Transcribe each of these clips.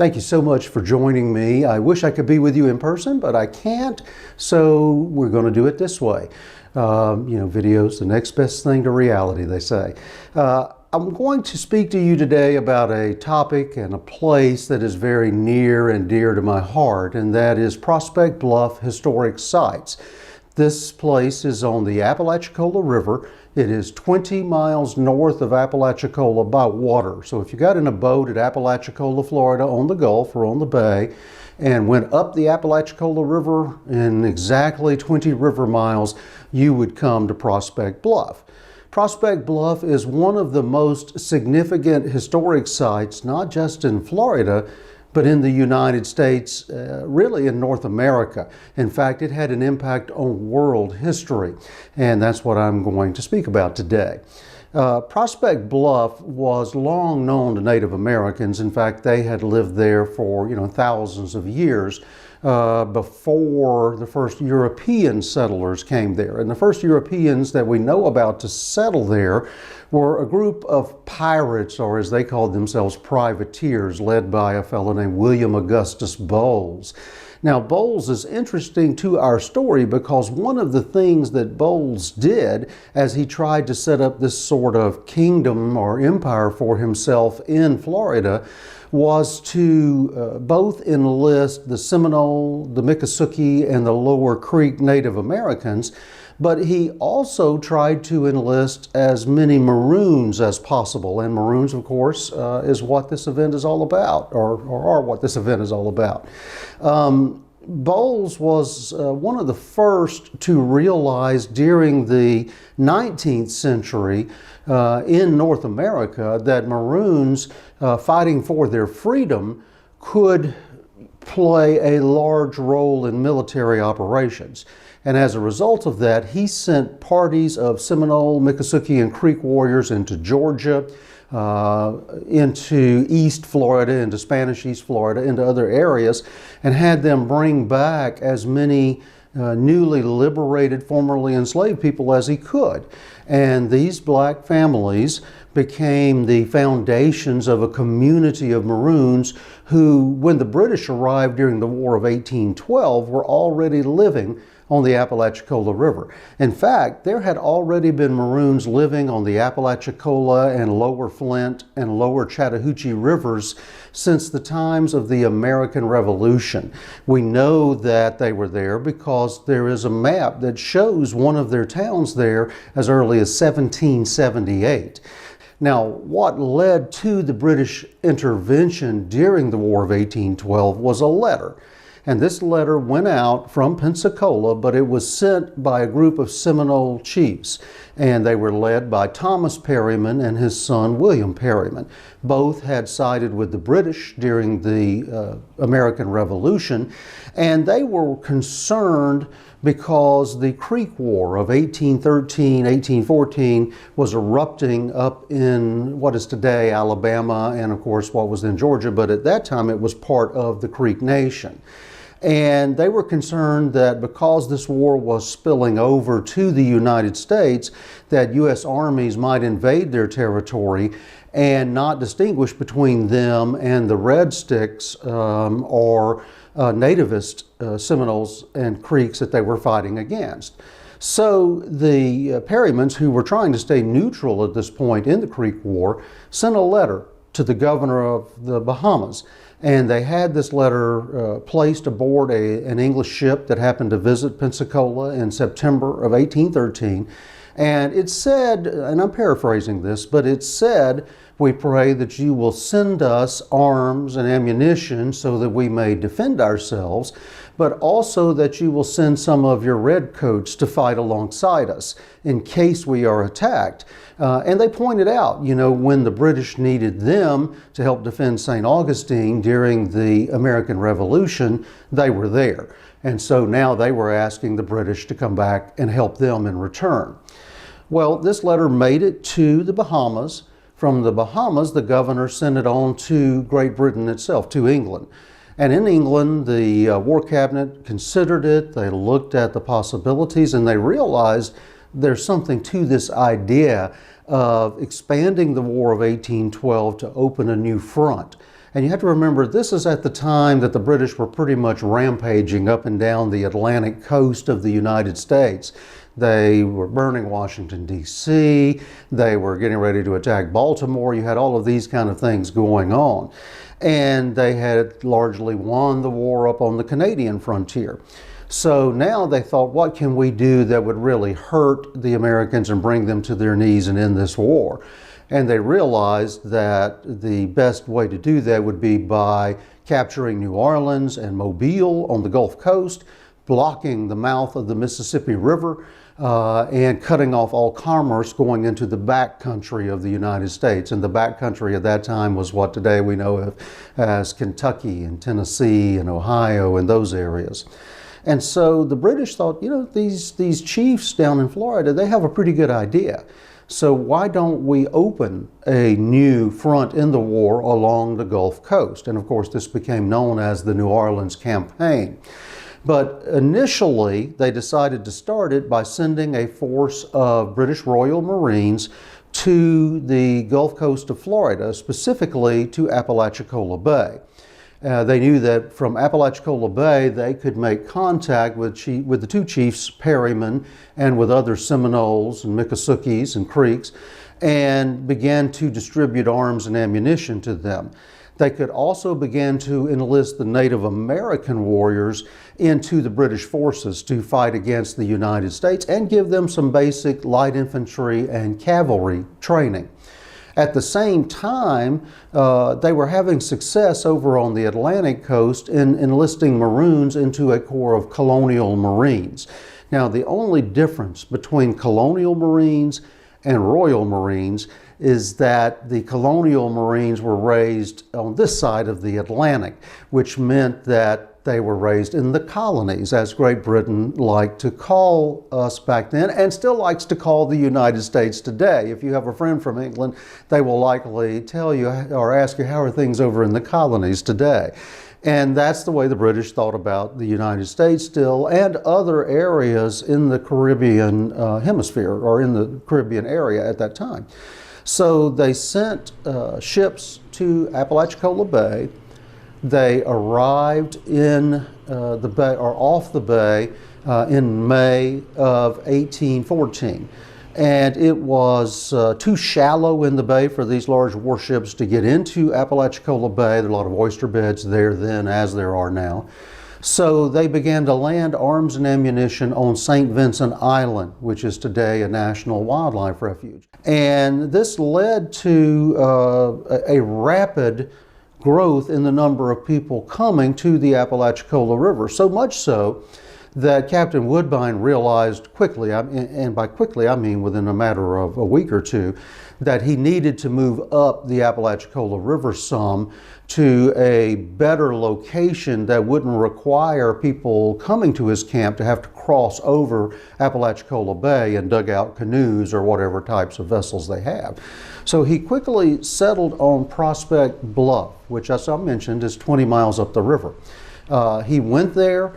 Thank you so much for joining me. I wish I could be with you in person, but I can't, so we're going to do it this way. Video's the next best thing to reality, they say. I'm going to speak to you today about a topic and a place that is very near and dear to my heart, and that is Prospect Bluff Historic Sites. This place is on the Apalachicola River. It is 20 miles north of Apalachicola by water. So if you got in a boat at Apalachicola, Florida on the Gulf or on the bay and went up the Apalachicola River in exactly 20 river miles, you would come to Prospect Bluff. Prospect Bluff is one of the most significant historic sites, not just in Florida, but in the United States, really in North America. In fact, it had an impact on world history, and that's what I'm going to speak about today. Prospect Bluff was long known to Native Americans. In fact, they had lived there for thousands of years before the first European settlers came there. And the first Europeans that we know about to settle there were a group of pirates, or as they called themselves, privateers, led by a fellow named William Augustus Bowles. Now, Bowles is interesting to our story because one of the things that Bowles did as he tried to set up this sort of kingdom or empire for himself in Florida was to both enlist the Seminole, the Miccosukee, and the Lower Creek Native Americans, but he also tried to enlist as many Maroons as possible. And Maroons, of course, is what this event is all about, or are what this event is all about. Bowles was one of the first to realize during the 19th century in North America that Maroons fighting for their freedom could play a large role in military operations. And as a result of that, he sent parties of Seminole, Miccosukee, and Creek warriors into Georgia, into East Florida, into Spanish East Florida, into other areas, and had them bring back as many newly liberated, formerly enslaved people as he could. And these black families became the foundations of a community of Maroons who, when the British arrived during the War of 1812, were already living on the Apalachicola River. In fact, there had already been Maroons living on the Apalachicola and Lower Flint and Lower Chattahoochee rivers since the times of the American Revolution. We know that they were there because there is a map that shows one of their towns there as early as 1778. Now, what led to the British intervention during the War of 1812 was a letter. And this letter went out from Pensacola, but it was sent by a group of Seminole chiefs. And they were led by Thomas Perryman and his son William Perryman. Both had sided with the British during the American Revolution. And they were concerned because the Creek War of 1813, 1814 was erupting up in what is today Alabama and, of course, what was then Georgia. But at that time, it was part of the Creek Nation. And they were concerned that because this war was spilling over to the United States, that U.S. armies might invade their territory and not distinguish between them and the Red Sticks or nativist Seminoles and Creeks that they were fighting against. So the Perrymans, who were trying to stay neutral at this point in the Creek War, sent a letter to the governor of the Bahamas. And they had this letter placed aboard an English ship that happened to visit Pensacola in September of 1813. And it said, and I'm paraphrasing this, but it said, "We pray that you will send us arms and ammunition so that we may defend ourselves, but also that you will send some of your redcoats to fight alongside us in case we are attacked." And they pointed out, when the British needed them to help defend St. Augustine during the American Revolution, they were there. And so now they were asking the British to come back and help them in return. Well, this letter made it to the Bahamas. From the Bahamas, the governor sent it on to Great Britain itself, to England. And in England, the War Cabinet considered it, they looked at the possibilities, and they realized there's something to this idea of expanding the War of 1812 to open a new front. And you have to remember, this is at the time that the British were pretty much rampaging up and down the Atlantic coast of the United States. They were burning Washington, D.C. They were getting ready to attack Baltimore. You had all of these kind of things going on. And they had largely won the war up on the Canadian frontier. So now they thought, what can we do that would really hurt the Americans and bring them to their knees and end this war? And they realized that the best way to do that would be by capturing New Orleans and Mobile on the Gulf Coast, blocking the mouth of the Mississippi River, and cutting off all commerce going into the back country of the United States. And the back country at that time was what today we know of as Kentucky and Tennessee and Ohio and those areas. And so the British thought, you know, these chiefs down in Florida, they have a pretty good idea. So why don't we open a new front in the war along the Gulf Coast? And of course, this became known as the New Orleans Campaign. But initially, they decided to start it by sending a force of British Royal Marines to the Gulf Coast of Florida, specifically to Apalachicola Bay. They knew that from Apalachicola Bay, they could make contact with the two chiefs, Perryman, and with other Seminoles and Miccosukees and Creeks, and began to distribute arms and ammunition to them. They could also begin to enlist the Native American warriors into the British forces to fight against the United States and give them some basic light infantry and cavalry training. At the same time, they were having success over on the Atlantic coast in enlisting Maroons into a corps of colonial Marines. Now, the only difference between colonial Marines and Royal Marines is that the colonial Marines were raised on this side of the Atlantic, which meant that they were raised in the colonies, as Great Britain liked to call us back then, and still likes to call the United States today. If you have a friend from England, they will likely tell you or ask you, how are things over in the colonies today? And that's the way the British thought about the United States still, and other areas in the Caribbean hemisphere, or in the Caribbean area at that time. So they sent ships to Apalachicola Bay. They arrived in the bay, or off the bay, in May of 1814. And it was too shallow in the bay for these large warships to get into Apalachicola Bay. There are a lot of oyster beds there then, as there are now. So they began to land arms and ammunition on St. Vincent Island, which is today a national wildlife refuge. And this led to a rapid growth in the number of people coming to the Apalachicola River, so much so that Captain Woodbine realized quickly, and by quickly I mean within a matter of a week or two, that he needed to move up the Apalachicola River some to a better location that wouldn't require people coming to his camp to have to cross over Apalachicola Bay and dug out canoes or whatever types of vessels they have. So he quickly settled on Prospect Bluff, which, as I mentioned, is 20 miles up the river. He went there.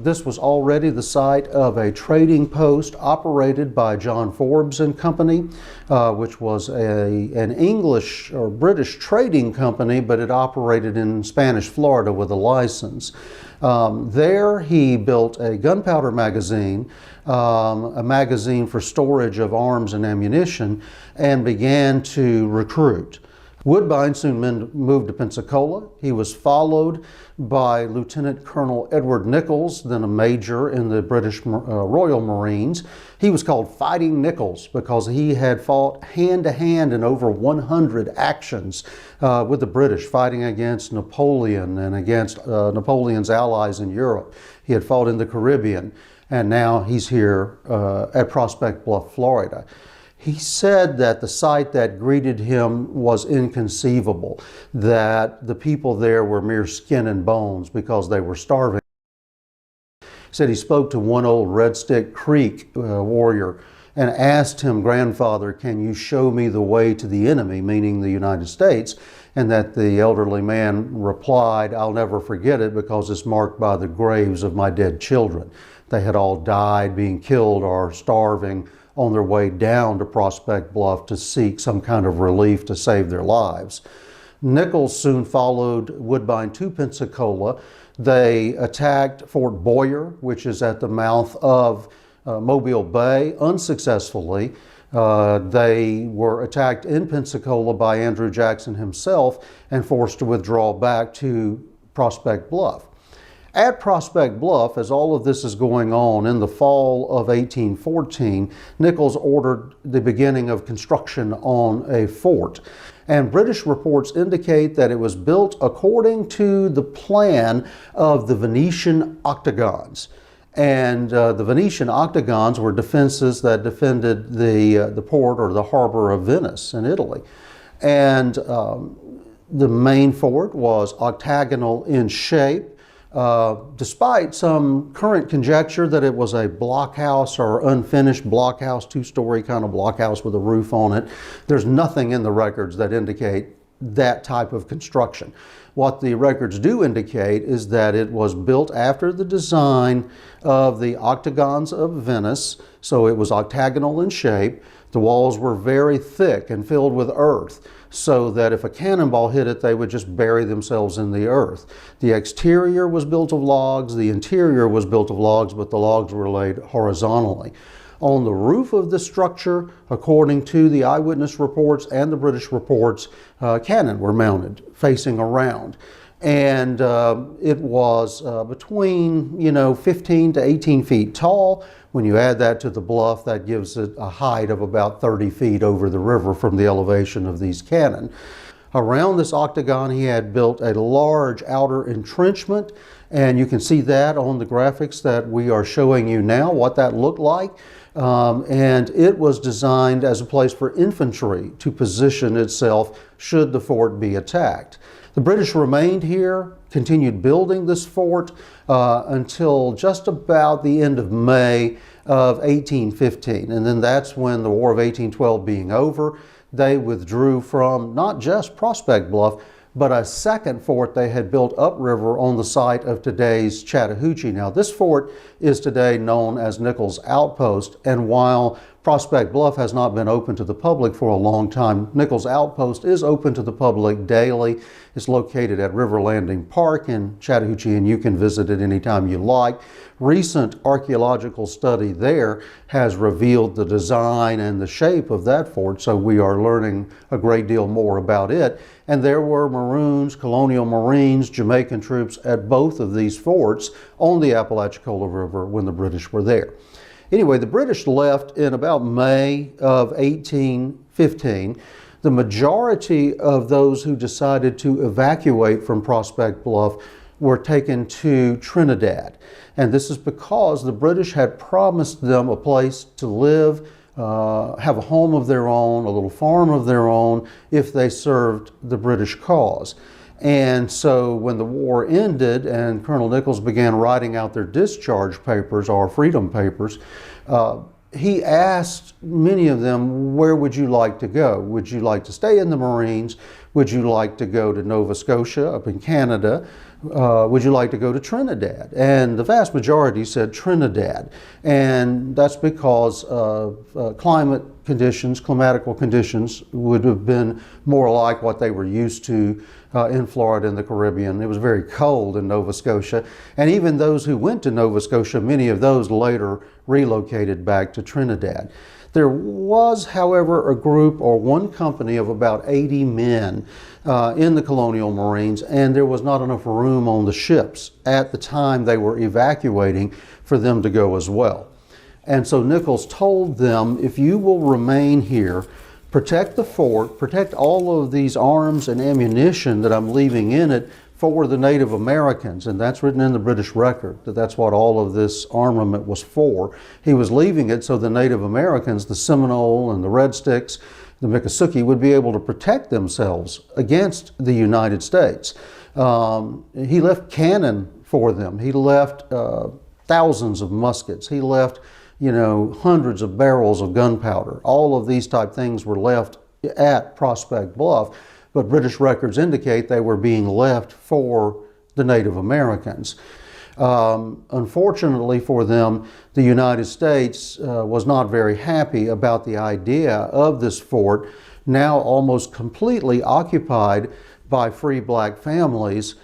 This was already the site of a trading post operated by John Forbes and Company, which was an English or British trading company, but it operated in Spanish Florida with a license. There he built a gunpowder magazine, a magazine for storage of arms and ammunition, and began to recruit. Woodbine soon moved to Pensacola. He was followed by Lieutenant Colonel Edward Nichols, then a major in the British Royal Marines. He was called Fighting Nichols because he had fought hand-to-hand in over 100 actions with the British, fighting against Napoleon and against Napoleon's allies in Europe. He had fought in the Caribbean, and now he's here at Prospect Bluff, Florida. He said that the sight that greeted him was inconceivable, that the people there were mere skin and bones because they were starving. He said he spoke to one old Red Stick Creek warrior and asked him, "Grandfather, can you show me the way to the enemy," meaning the United States? And that the elderly man replied, "I'll never forget it because it's marked by the graves of my dead children. They had all died being killed or starving on their way down to Prospect Bluff to seek some kind of relief to save their lives." Nichols soon followed Woodbine to Pensacola. They attacked Fort Boyer, which is at the mouth of Mobile Bay, unsuccessfully. They were attacked in Pensacola by Andrew Jackson himself and forced to withdraw back to Prospect Bluff. At Prospect Bluff, as all of this is going on in the fall of 1814, Nichols ordered the beginning of construction on a fort. And British reports indicate that it was built according to the plan of the Venetian octagons. And the Venetian octagons were defenses that defended the port or the harbor of Venice in Italy. And the main fort was octagonal in shape. Despite some current conjecture that it was a blockhouse or unfinished blockhouse, two-story kind of blockhouse with a roof on it, there's nothing in the records that indicate that type of construction. What the records do indicate is that it was built after the design of the octagons of Venice, so it was octagonal in shape. The walls were very thick and filled with earth, so that if a cannonball hit it, they would just bury themselves in the earth. The exterior was built of logs, the interior was built of logs, but the logs were laid horizontally. On the roof of the structure, according to the eyewitness reports and the British reports, cannon were mounted facing around. And it was between 15 to 18 feet tall. When you add that to the bluff, that gives it a height of about 30 feet over the river from the elevation of these cannon. Around this octagon, he had built a large outer entrenchment, and you can see that on the graphics that we are showing you now, what that looked like. And it was designed as a place for infantry to position itself should the fort be attacked. The British remained here, continued building this fort until just about the end of May of 1815. And then that's when the War of 1812 being over, they withdrew from not just Prospect Bluff, but a second fort they had built upriver on the site of today's Chattahoochee. Now, this fort is today known as Nichols Outpost, and while Prospect Bluff has not been open to the public for a long time, Nichols Outpost is open to the public daily. It's located at River Landing Park in Chattahoochee, and you can visit it anytime you like. Recent archaeological study there has revealed the design and the shape of that fort, so we are learning a great deal more about it. And there were Maroons, Colonial Marines, Jamaican troops at both of these forts on the Apalachicola River when the British were there. Anyway, the British left in about May of 1815. The majority of those who decided to evacuate from Prospect Bluff were taken to Trinidad. And this is because the British had promised them a place to live, have a home of their own, a little farm of their own, if they served the British cause. And so when the war ended and Colonel Nichols began writing out their discharge papers, or freedom papers, he asked many of them, where would you like to go? Would you like to stay in the Marines? Would you like to go to Nova Scotia up in Canada? Would you like to go to Trinidad? And the vast majority said Trinidad. And that's because climatical conditions would have been more like what they were used to in Florida and the Caribbean. It was very cold in Nova Scotia. And even those who went to Nova Scotia, many of those later relocated back to Trinidad. There was, however, a group or one company of about 80 men in the Colonial Marines, and there was not enough room on the ships at the time they were evacuating for them to go as well. And so Nichols told them, if you will remain here, protect the fort, protect all of these arms and ammunition that I'm leaving in it for the Native Americans, and that's written in the British record, that that's what all of this armament was for. He was leaving it so the Native Americans, the Seminole and the Red Sticks, the Miccosukee, would be able to protect themselves against the United States. He left cannon for them. He left thousands of muskets. He left, hundreds of barrels of gunpowder. All of these type things were left at Prospect Bluff, but British records indicate they were being left for the Native Americans. Unfortunately for them, the United States was not very happy about the idea of this fort, now almost completely occupied by free black families,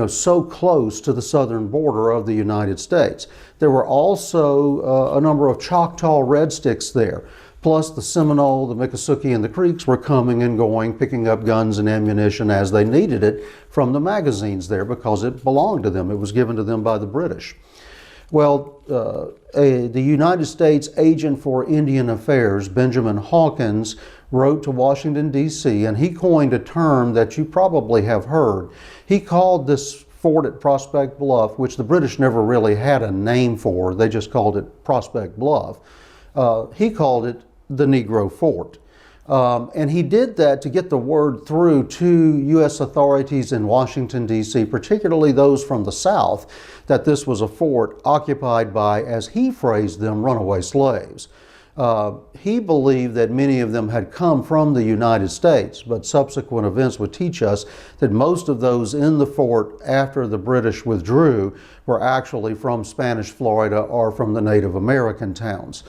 so close to the southern border of the United States. There were also a number of Choctaw Red Sticks there. Plus the Seminole, the Miccosukee, and the Creeks were coming and going, picking up guns and ammunition as they needed it from the magazines there because it belonged to them. It was given to them by the British. Well, the United States agent for Indian Affairs, Benjamin Hawkins, wrote to Washington, D.C., and he coined a term that you probably have heard. He called this fort at Prospect Bluff, which the British never really had a name for, they just called it Prospect Bluff. He called it the Negro Fort. And he did that to get the word through to U.S. authorities in Washington, D.C., particularly those from the South, that this was a fort occupied by, as he phrased them, runaway slaves. He believed that many of them had come from the United States, but subsequent events would teach us that most of those in the fort after the British withdrew were actually from Spanish Florida or from the Native American towns.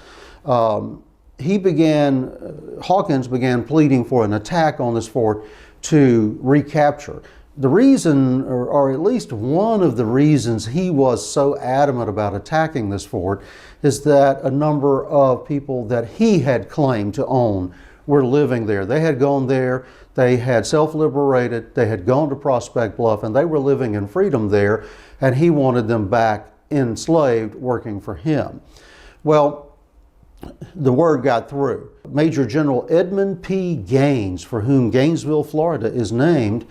Hawkins began pleading for an attack on this fort to recapture. The reason, or at least one of the reasons he was so adamant about attacking this fort, is that a number of people that he had claimed to own were living there. They had gone there, they had self-liberated, they had gone to Prospect Bluff, and they were living in freedom there, and he wanted them back enslaved working for him. Well, the word got through. Major General Edmund P. Gaines, for whom Gainesville, Florida is named,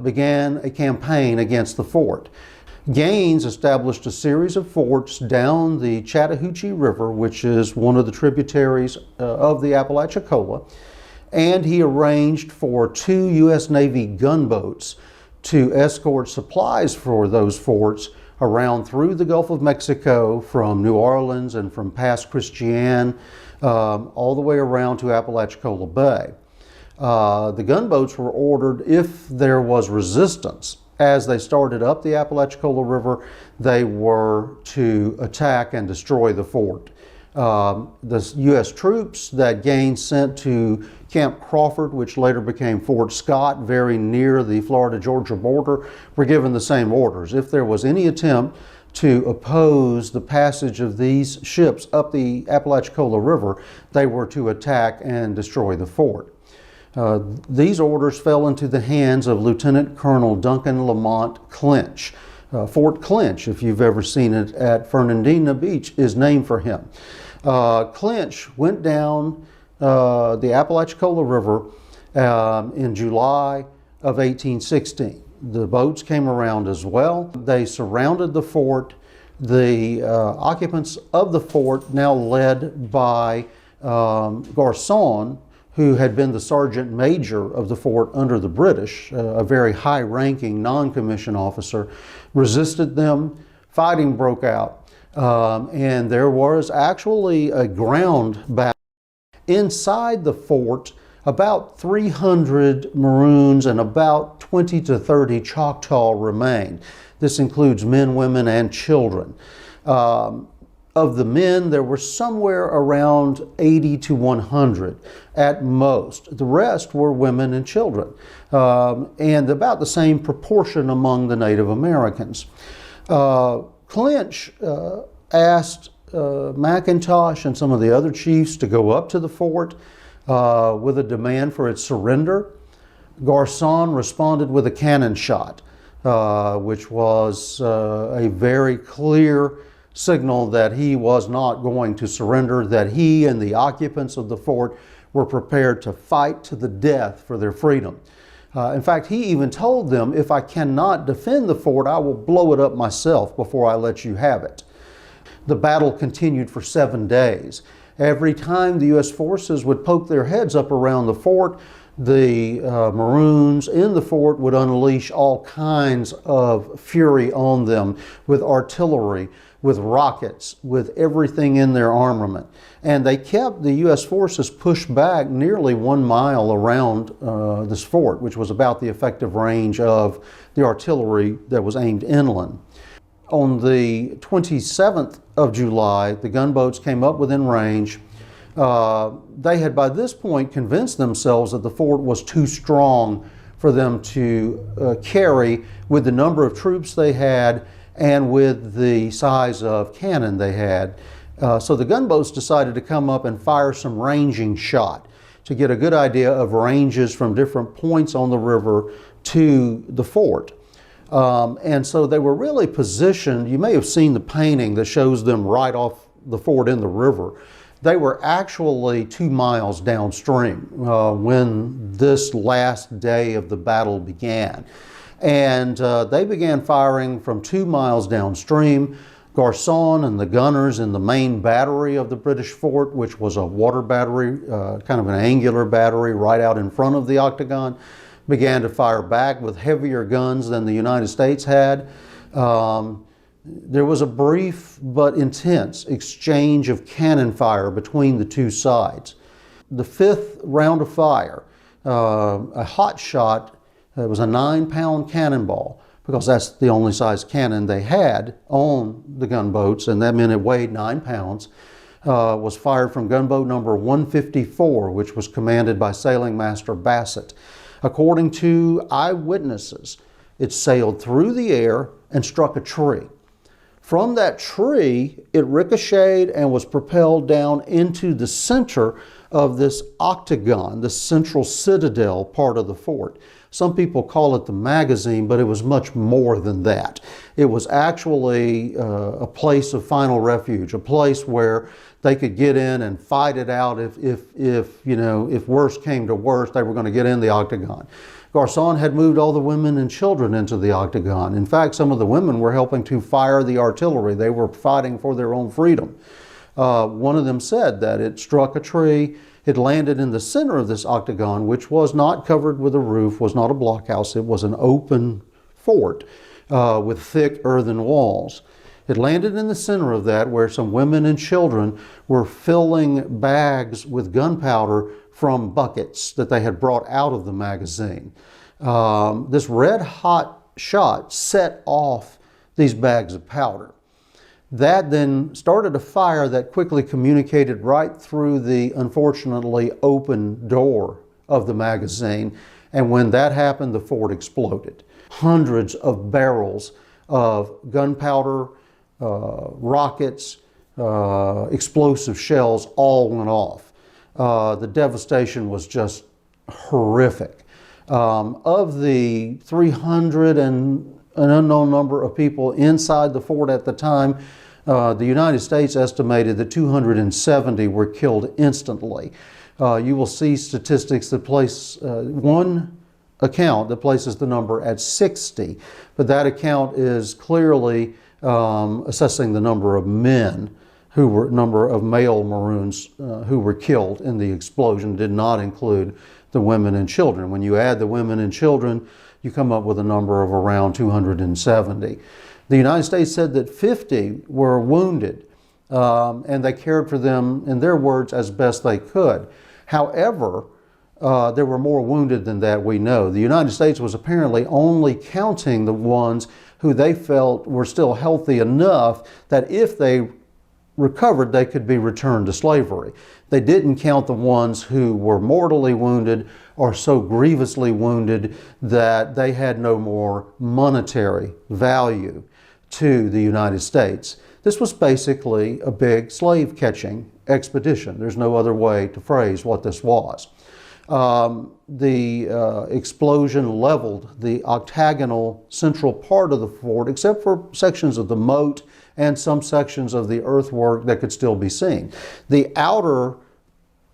began a campaign against the fort. Gaines established a series of forts down the Chattahoochee River, which is one of the tributaries of the Apalachicola, and he arranged for 2 U.S. Navy gunboats to escort supplies for those forts around through the Gulf of Mexico, from New Orleans and from Pass Christian, all the way around to Apalachicola Bay. The gunboats were ordered if there was resistance. As they started up the Apalachicola River, they were to attack and destroy the fort. The U.S. troops that Gaines sent to Camp Crawford, which later became Fort Scott, very near the Florida-Georgia border, were given the same orders. If there was any attempt to oppose the passage of these ships up the Apalachicola River, they were to attack and destroy the fort. These orders fell into the hands of Lieutenant Colonel Duncan Lamont Clinch. Fort Clinch, if you've ever seen it at Fernandina Beach, is named for him. Clinch went down the Apalachicola River in July of 1816. The boats came around as well. They surrounded the fort. The occupants of the fort, now led by Garrison, who had been the sergeant major of the fort under the British, a very high-ranking non-commissioned officer, resisted them. Fighting broke out, and there was actually a ground battle. Inside the fort, about 300 Maroons and about 20 to 30 Choctaw remained. This includes men, women, and children. Of the men, there were somewhere around 80 to 100 at most. The rest were women and children, and about the same proportion among the Native Americans. Clinch asked McIntosh and some of the other chiefs to go up to the fort with a demand for its surrender. Garrison responded with a cannon shot, which was a very clear signal that he was not going to surrender, that he and the occupants of the fort were prepared to fight to the death for their freedom. In fact, he even told them, if I cannot defend the fort, I will blow it up myself before I let you have it. The battle continued for 7 days. Every time the U.S. forces would poke their heads up around the fort, the Maroons in the fort would unleash all kinds of fury on them with artillery, with rockets, with everything in their armament. And they kept the U.S. forces pushed back nearly 1 mile around this fort, which was about the effective range of the artillery that was aimed inland. On the 27th of July, the gunboats came up within range. They had by this point convinced themselves that the fort was too strong for them to carry with the number of troops they had and with the size of cannon they had. So the gunboats decided to come up and fire some ranging shot to get a good idea of ranges from different points on the river to the fort. And so they were really positioned. You may have seen the painting that shows them right off the fort in the river. They were actually 2 miles downstream when this last day of the battle began. And they began firing from 2 miles downstream. Garrison and the gunners in the main battery of the British fort, which was a water battery, kind of an angular battery right out in front of the octagon, began to fire back with heavier guns than the United States had. There was a brief but intense exchange of cannon fire between the two sides. The fifth round of fire, a hot shot, it was a 9-pound cannonball, because that's the only size cannon they had on the gunboats, and that meant it weighed 9 pounds, was fired from gunboat number 154, which was commanded by Sailing Master Bassett. According to eyewitnesses, it sailed through the air and struck a tree. From that tree, it ricocheted and was propelled down into the center of this octagon, the central citadel part of the fort. Some people call it the magazine, but it was much more than that. It was actually a place of final refuge, a place where they could get in and fight it out if worse came to worse, they were going to get in the octagon. Garrison had moved all the women and children into the octagon. In fact, some of the women were helping to fire the artillery. They were fighting for their own freedom. One of them said that it struck a tree. It landed in the center of this octagon, which was not covered with a roof, was not a blockhouse. It was an open fort with thick earthen walls. It landed in the center of that, where some women and children were filling bags with gunpowder from buckets that they had brought out of the magazine. This red hot shot set off these bags of powder. That then started a fire that quickly communicated right through the unfortunately open door of the magazine. And when that happened, the fort exploded. Hundreds of barrels of gunpowder, rockets, explosive shells all went off. The devastation was just horrific. Of the 300 and an unknown number of people inside the fort at the time, the United States estimated that 270 were killed instantly. You will see statistics that place one account that places the number at 60, but that account is clearly assessing the number of men number of male Maroons who were killed in the explosion. Did not include the women and children. When you add the women and children, you come up with a number of around 270. The United States said that 50 were wounded, and they cared for them, in their words, as best they could. However, there were more wounded than that, we know. The United States was apparently only counting the ones who they felt were still healthy enough that if they recovered, they could be returned to slavery. They didn't count the ones who were mortally wounded or so grievously wounded that they had no more monetary value to the United States. This was basically a big slave catching expedition. There's no other way to phrase what this was. The explosion leveled the octagonal central part of the fort, except for sections of the moat and some sections of the earthwork that could still be seen. The outer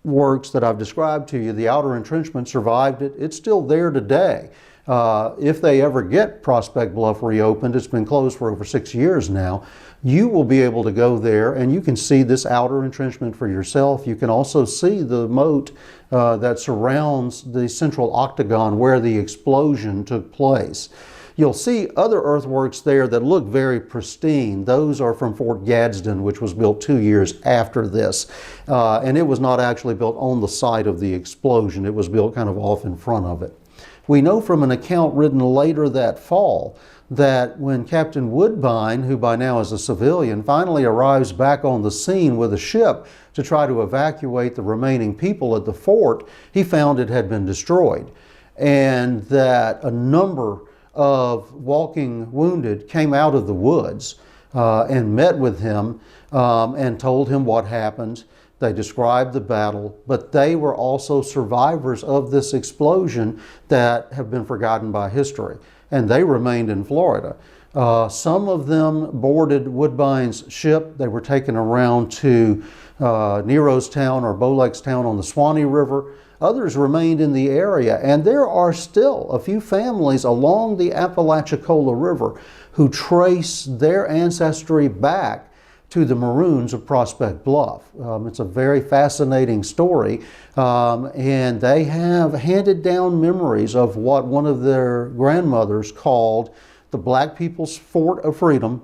works that I've described to you, the outer entrenchment, survived it. It's still there today. If they ever get Prospect Bluff reopened, it's been closed for over 6 years now, you will be able to go there and you can see this outer entrenchment for yourself. You can also see the moat that surrounds the central octagon where the explosion took place. You'll see other earthworks there that look very pristine. Those are from Fort Gadsden, which was built 2 years after this. And it was not actually built on the site of the explosion. It was built kind of off in front of it. We know from an account written later that fall that when Captain Woodbine, who by now is a civilian, finally arrives back on the scene with a ship to try to evacuate the remaining people at the fort, he found it had been destroyed. and that a number of walking wounded came out of the woods and met with him and told him what happened. They described the battle, but they were also survivors of this explosion that have been forgotten by history, and they remained in Florida. Some of them boarded Woodbine's ship. They were taken around to Nero's Town or Bolex Town on the Swanee River. Others remained in the area, and there are still a few families along the Apalachicola River who trace their ancestry back to the Maroons of Prospect Bluff. It's a very fascinating story, and they have handed down memories of what one of their grandmothers called the Black People's Fort of Freedom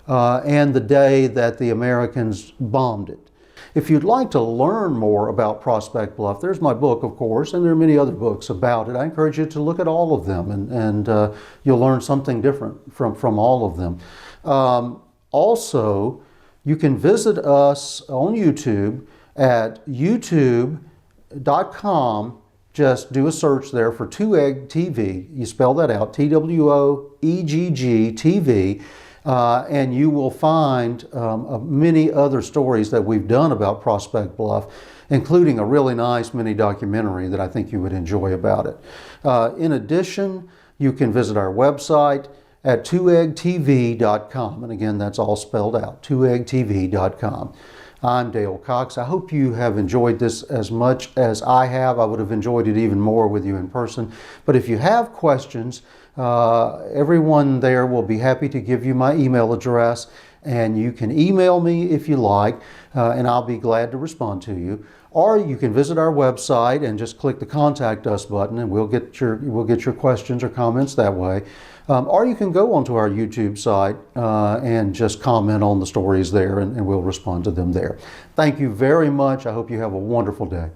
and the day that the Americans bombed it. If you'd like to learn more about Prospect Bluff, there's my book, of course, and there are many other books about it. I encourage you to look at all of them, and you'll learn something different from all of them. Also, you can visit us on YouTube at youtube.com. Just do a search there for Twoegg TV. You spell that out, T-W-O-E-G-G TV. And you will find many other stories that we've done about Prospect Bluff, including a really nice mini documentary that I think you would enjoy about it. In addition, you can visit our website at twoeggtv.com. And again, that's all spelled out, twoeggtv.com. I'm Dale Cox. I hope you have enjoyed this as much as I have. I would have enjoyed it even more with you in person. But if you have questions, everyone there will be happy to give you my email address, and you can email me if you like, and I'll be glad to respond to you. Or you can visit our website and just click the Contact Us button, and we'll get your questions or comments that way. Or you can go onto our YouTube site and just comment on the stories there, and we'll respond to them there. Thank you very much. I hope you have a wonderful day.